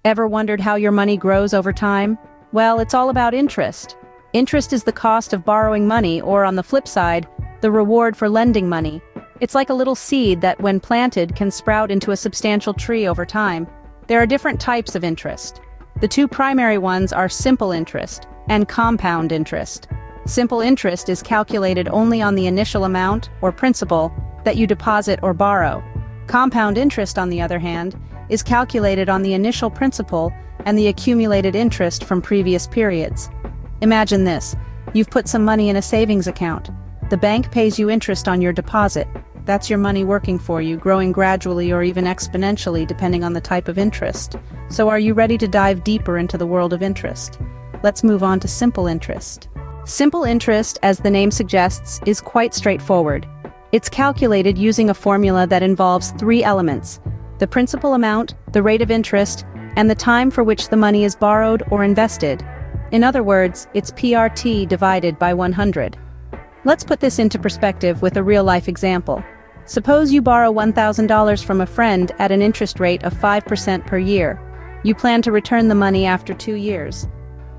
Ever wondered how your money grows over time? Well, it's all about interest. Interest is the cost of borrowing money, or on the flip side, the reward for lending money. It's like a little seed that, when planted, can sprout into a substantial tree over time. There are different types of interest. The two primary ones are simple interest and compound interest. Simple interest is calculated only on the initial amount, or principal, that you deposit or borrow. Compound interest, on the other hand, is calculated on the initial principal and the accumulated interest from previous periods. Imagine this: you've put some money in a savings account. The bank pays you interest on your deposit. That's your money working for you, growing gradually or even exponentially depending on the type of interest. So are you ready to dive deeper into the world of interest? Let's move on to simple interest. Simple interest, as the name suggests, is quite straightforward. It's calculated using a formula that involves three elements: the principal amount, the rate of interest, and the time for which the money is borrowed or invested. In other words, it's PRT divided by 100. Let's put this into perspective with a real-life example. Suppose you borrow $1,000 from a friend at an interest rate of 5% per year. You plan to return the money after 2 years.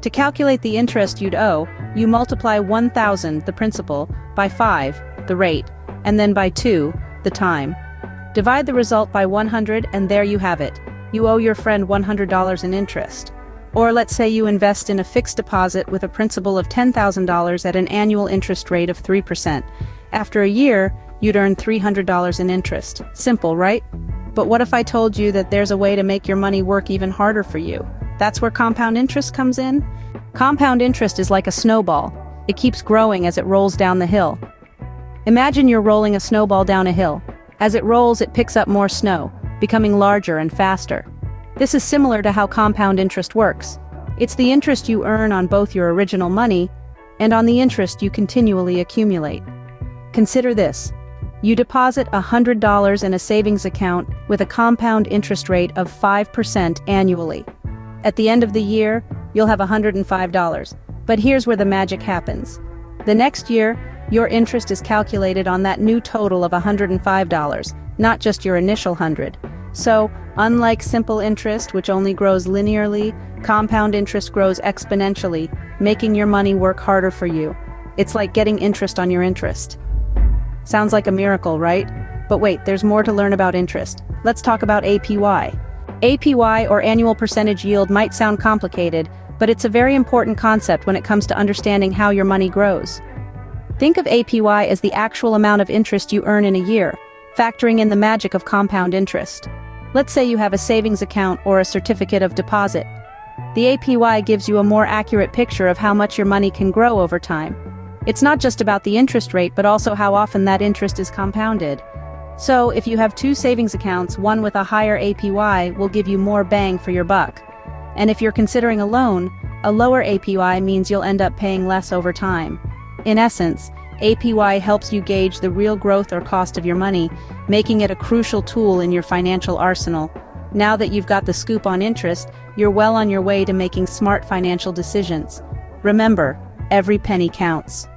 To calculate the interest you'd owe, you multiply 1,000, the principal, by 5, the rate, and then by 2, the time. Divide the result by 100 and there you have it. You owe your friend $100 in interest. Or let's say you invest in a fixed deposit with a principal of $10,000 at an annual interest rate of 3%. After a year, you'd earn $300 in interest. Simple, right? But what if I told you that there's a way to make your money work even harder for you? That's where compound interest comes in. Compound interest is like a snowball. It keeps growing as it rolls down the hill. Imagine you're rolling a snowball down a hill. As it rolls, it picks up more snow, becoming larger and faster. This is similar to how compound interest works. It's the interest you earn on both your original money and on the interest you continually accumulate. Consider this. You deposit $100 in a savings account with a compound interest rate of 5% annually. At the end of the year, you'll have $105. But here's where the magic happens. The next year, your interest is calculated on that new total of $105, not just your initial 100. So, unlike simple interest, which only grows linearly, compound interest grows exponentially, making your money work harder for you. It's like getting interest on your interest. Sounds like a miracle, right? But wait, there's more to learn about interest. Let's talk about APY. APY, or annual percentage yield, might sound complicated, but it's a very important concept when it comes to understanding how your money grows. Think of APY as the actual amount of interest you earn in a year, factoring in the magic of compound interest. Let's say you have a savings account or a certificate of deposit. The APY gives you a more accurate picture of how much your money can grow over time. It's not just about the interest rate, but also how often that interest is compounded. So, if you have two savings accounts, one with a higher APY will give you more bang for your buck. And if you're considering a loan, a lower APY means you'll end up paying less over time. In essence, APY helps you gauge the real growth or cost of your money, making it a crucial tool in your financial arsenal. Now that you've got the scoop on interest, you're well on your way to making smart financial decisions. Remember, every penny counts.